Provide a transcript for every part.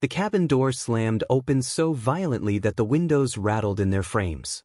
The cabin door slammed open so violently that the windows rattled in their frames.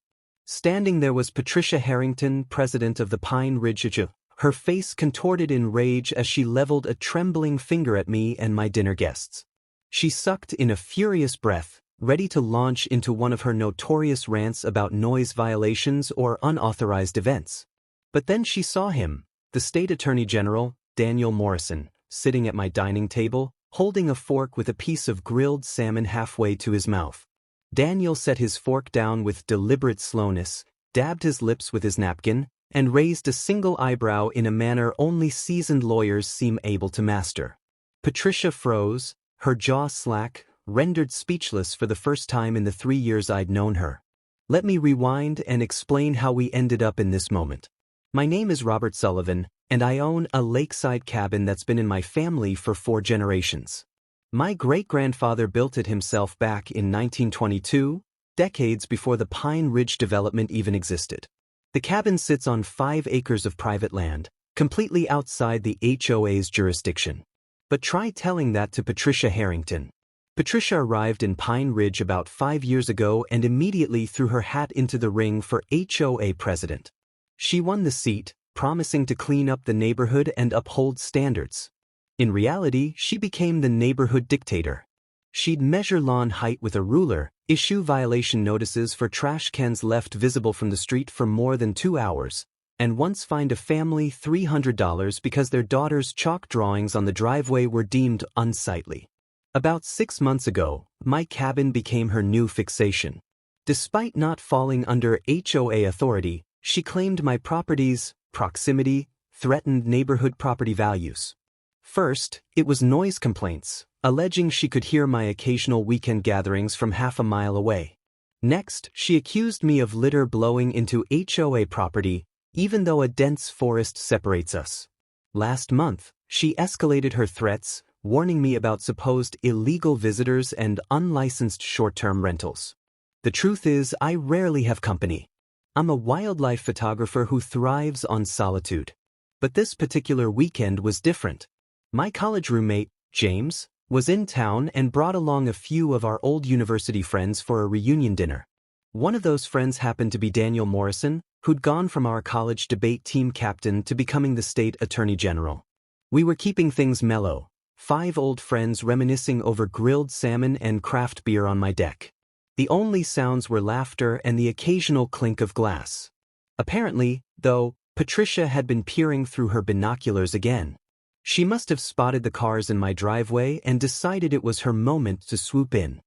Standing there was Patricia Harrington, president of the Pine Ridge HOA, her face contorted in rage as she leveled a trembling finger at me and my dinner guests. She sucked in a furious breath, ready to launch into one of her notorious rants about noise violations or unauthorized events. But then she saw him, the State Attorney General, Daniel Morrison, sitting at my dining table, holding a fork with a piece of grilled salmon halfway to his mouth. Daniel set his fork down with deliberate slowness, dabbed his lips with his napkin, and raised a single eyebrow in a manner only seasoned lawyers seem able to master. Patricia froze, her jaw slack, rendered speechless for the first time in the 3 years I'd known her. Let me rewind and explain how we ended up in this moment. My name is Robert Sullivan, and I own a lakeside cabin that's been in my family for 4 generations. My great-grandfather built it himself back in 1922, decades before the Pine Ridge development even existed. The cabin sits on 5 acres of private land, completely outside the HOA's jurisdiction. But try telling that to Patricia Harrington. Patricia arrived in Pine Ridge about 5 years ago and immediately threw her hat into the ring for HOA president. She won the seat, promising to clean up the neighborhood and uphold standards. In reality, she became the neighborhood dictator. She'd measure lawn height with a ruler, issue violation notices for trash cans left visible from the street for more than 2 hours, and once fined a family $300 because their daughter's chalk drawings on the driveway were deemed unsightly. About 6 months ago, my cabin became her new fixation. Despite not falling under HOA authority, she claimed my property's proximity threatened neighborhood property values. First, it was noise complaints, alleging she could hear my occasional weekend gatherings from half a mile away. Next, she accused me of litter blowing into HOA property, even though a dense forest separates us. Last month, she escalated her threats, warning me about supposed illegal visitors and unlicensed short-term rentals. The truth is, I rarely have company. I'm a wildlife photographer who thrives on solitude. But this particular weekend was different. My college roommate, James, was in town and brought along a few of our old university friends for a reunion dinner. One of those friends happened to be Daniel Morrison, who'd gone from our college debate team captain to becoming the state attorney general. We were keeping things mellow, 5 old friends reminiscing over grilled salmon and craft beer on my deck. The only sounds were laughter and the occasional clink of glass. Apparently, though, Patricia had been peering through her binoculars again. She must have spotted the cars in my driveway and decided it was her moment to swoop in.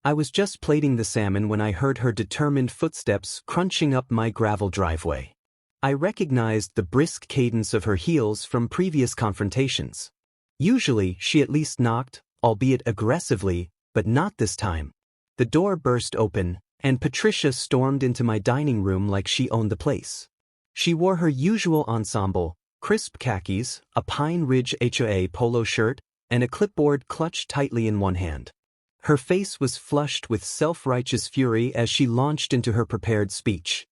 I was just plating the salmon when I heard her determined footsteps crunching up my gravel driveway. I recognized the brisk cadence of her heels from previous confrontations. Usually, she at least knocked, albeit aggressively, but not this time. The door burst open, and Patricia stormed into my dining room like she owned the place. She wore her usual ensemble, crisp khakis, a Pine Ridge HOA polo shirt, and a clipboard clutched tightly in one hand. Her face was flushed with self-righteous fury as she launched into her prepared speech.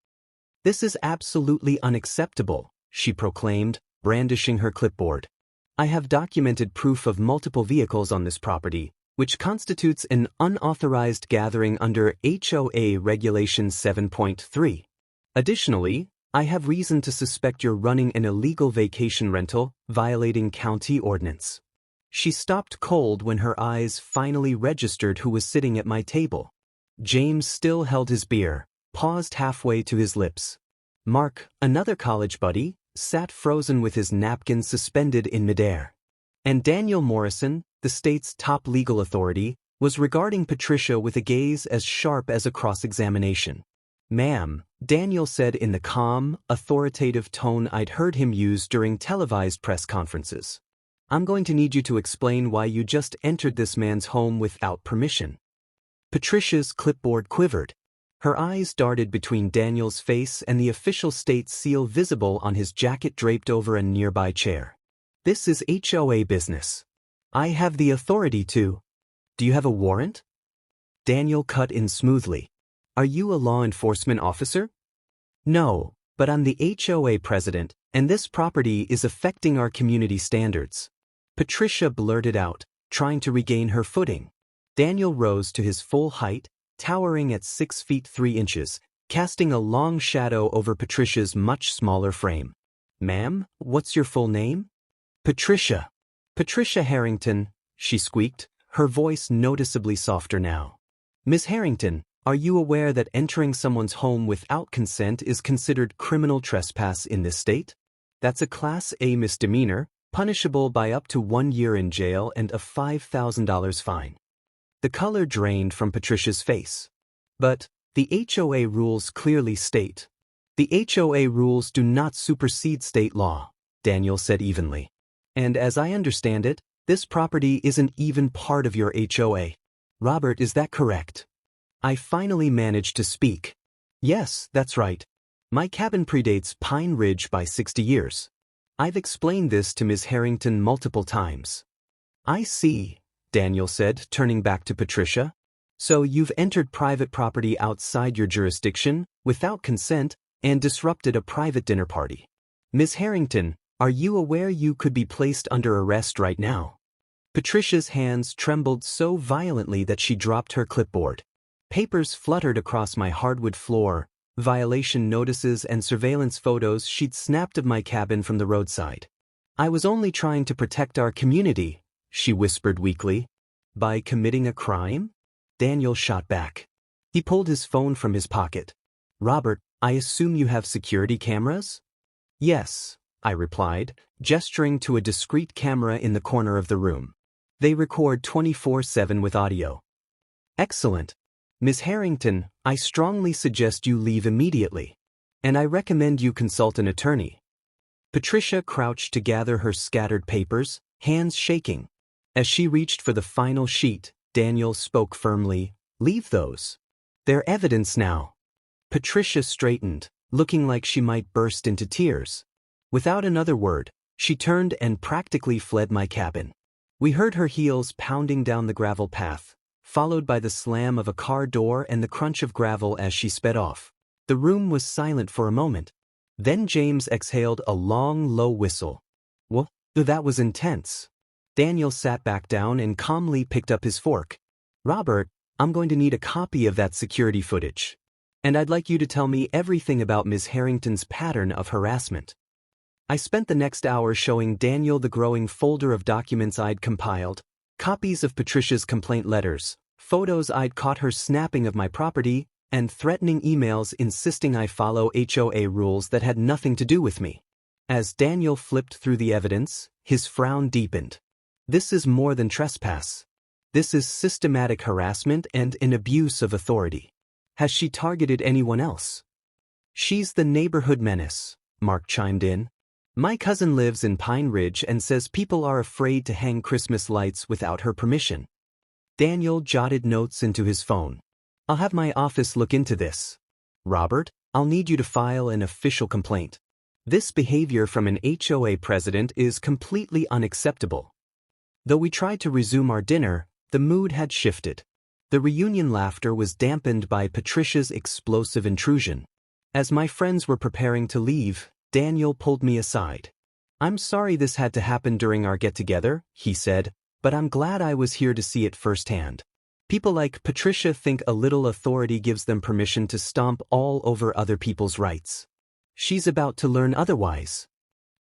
"This is absolutely unacceptable," she proclaimed, brandishing her clipboard. "I have documented proof of multiple vehicles on this property, which constitutes an unauthorized gathering under HOA Regulation 7.3. Additionally, I have reason to suspect you're running an illegal vacation rental, violating county ordinance." She stopped cold when her eyes finally registered who was sitting at my table. James still held his beer, paused halfway to his lips. Mark, another college buddy, sat frozen with his napkin suspended in midair. And Daniel Morrison, the state's top legal authority, was regarding Patricia with a gaze as sharp as a cross-examination. "Ma'am," Daniel said in the calm, authoritative tone I'd heard him use during televised press conferences, "I'm going to need you to explain why you just entered this man's home without permission." Patricia's clipboard quivered. Her eyes darted between Daniel's face and the official state seal visible on his jacket draped over a nearby chair. "This is HOA business. I have the authority to—" "Do you have a warrant?" Daniel cut in smoothly. "Are you a law enforcement officer?" "No, but I'm the HOA president, and this property is affecting our community standards." Patricia blurted out, trying to regain her footing. Daniel rose to his full height, towering at 6 feet 3 inches, casting a long shadow over Patricia's much smaller frame. "Ma'am, what's your full name?" "Patricia. Patricia Harrington," she squeaked, her voice noticeably softer now. "Miss Harrington, are you aware that entering someone's home without consent is considered criminal trespass in this state? That's a Class A misdemeanor, punishable by up to 1 year in jail and a $5,000 fine." The color drained from Patricia's face. "But the HOA rules clearly state." "The HOA rules do not supersede state law," Daniel said evenly. "And as I understand it, this property isn't even part of your HOA. Robert, is that correct?" I finally managed to speak. "Yes, that's right. My cabin predates Pine Ridge by 60 years. I've explained this to Ms. Harrington multiple times." "I see," Daniel said, turning back to Patricia. "So you've entered private property outside your jurisdiction, without consent, and disrupted a private dinner party. Ms. Harrington, are you aware you could be placed under arrest right now?" Patricia's hands trembled so violently that she dropped her clipboard. Papers fluttered across my hardwood floor, violation notices and surveillance photos she'd snapped of my cabin from the roadside. "I was only trying to protect our community," she whispered weakly. "By committing a crime?" Daniel shot back. He pulled his phone from his pocket. "Robert, I assume you have security cameras?" "Yes," I replied, gesturing to a discreet camera in the corner of the room. "They record 24/7 with audio." "Excellent. Ms. Harrington, I strongly suggest you leave immediately. And I recommend you consult an attorney." Patricia crouched to gather her scattered papers, hands shaking. As she reached for the final sheet, Daniel spoke firmly, "Leave those. They're evidence now." Patricia straightened, looking like she might burst into tears. Without another word, she turned and practically fled my cabin. We heard her heels pounding down the gravel path, followed by the slam of a car door and the crunch of gravel as she sped off. The room was silent for a moment. Then James exhaled a long, low whistle. "Well, that was intense." Daniel sat back down and calmly picked up his fork. "Robert, I'm going to need a copy of that security footage. And I'd like you to tell me everything about Ms. Harrington's pattern of harassment." I spent the next hour showing Daniel the growing folder of documents I'd compiled, copies of Patricia's complaint letters, photos I'd caught her snapping of my property, and threatening emails insisting I follow HOA rules that had nothing to do with me. As Daniel flipped through the evidence, his frown deepened. "This is more than trespass. This is systematic harassment and an abuse of authority. Has she targeted anyone else?" "She's the neighborhood menace," Mark chimed in. "My cousin lives in Pine Ridge and says people are afraid to hang Christmas lights without her permission." Daniel jotted notes into his phone. "I'll have my office look into this. Robert, I'll need you to file an official complaint. This behavior from an HOA president is completely unacceptable." Though we tried to resume our dinner, the mood had shifted. The reunion laughter was dampened by Patricia's explosive intrusion. As my friends were preparing to leave, Daniel pulled me aside. "I'm sorry this had to happen during our get-together," he said, "but I'm glad I was here to see it firsthand. People like Patricia think a little authority gives them permission to stomp all over other people's rights. She's about to learn otherwise."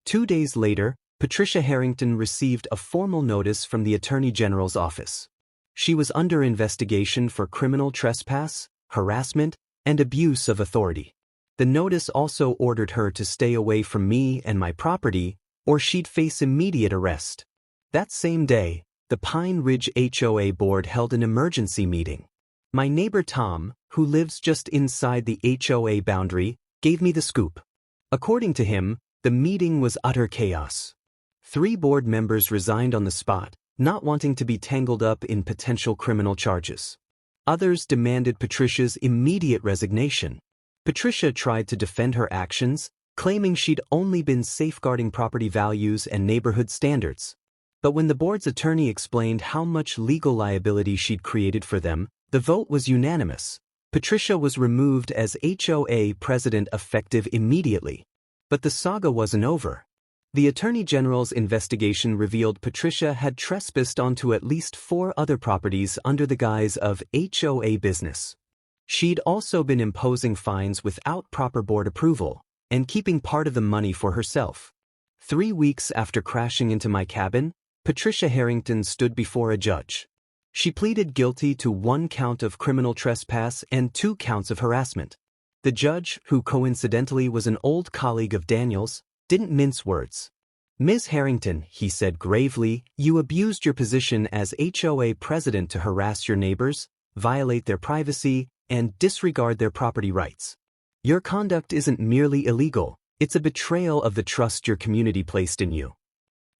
2 days later, Patricia Harrington received a formal notice from the Attorney General's office. She was under investigation for criminal trespass, harassment, and abuse of authority. The notice also ordered her to stay away from me and my property, or she'd face immediate arrest. That same day, the Pine Ridge HOA board held an emergency meeting. My neighbor Tom, who lives just inside the HOA boundary, gave me the scoop. According to him, the meeting was utter chaos. 3 board members resigned on the spot, not wanting to be tangled up in potential criminal charges. Others demanded Patricia's immediate resignation. Patricia tried to defend her actions, claiming she'd only been safeguarding property values and neighborhood standards. But when the board's attorney explained how much legal liability she'd created for them, the vote was unanimous. Patricia was removed as HOA president effective immediately. But the saga wasn't over. The Attorney General's investigation revealed Patricia had trespassed onto at least 4 other properties under the guise of HOA business. She'd also been imposing fines without proper board approval and keeping part of the money for herself. 3 weeks after crashing into my cabin, Patricia Harrington stood before a judge. She pleaded guilty to 1 count of criminal trespass and 2 counts of harassment. The judge, who coincidentally was an old colleague of Daniel's, didn't mince words. "Ms. Harrington," he said gravely, "you abused your position as HOA president to harass your neighbors, violate their privacy, and disregard their property rights. Your conduct isn't merely illegal, it's a betrayal of the trust your community placed in you."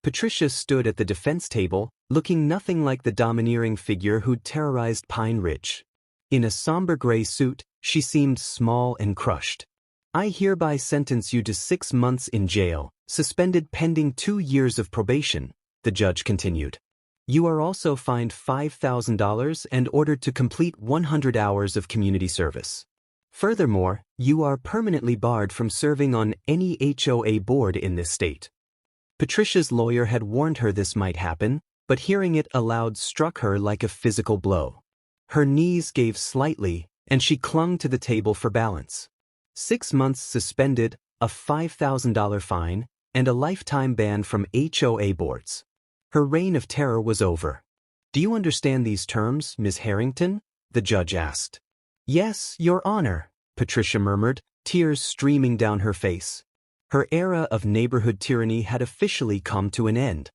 Patricia stood at the defense table, looking nothing like the domineering figure who'd terrorized Pine Ridge. In a somber gray suit, she seemed small and crushed. "I hereby sentence you to 6 months in jail, suspended pending 2 years of probation," the judge continued. "You are also fined $5,000 and ordered to complete 100 hours of community service. Furthermore, you are permanently barred from serving on any HOA board in this state." Patricia's lawyer had warned her this might happen, but hearing it aloud struck her like a physical blow. Her knees gave slightly, and she clung to the table for balance. 6 months suspended, a $5,000 fine, and a lifetime ban from HOA boards. Her reign of terror was over. "Do you understand these terms, Ms. Harrington?" the judge asked. "Yes, Your Honor," Patricia murmured, tears streaming down her face. Her era of neighborhood tyranny had officially come to an end.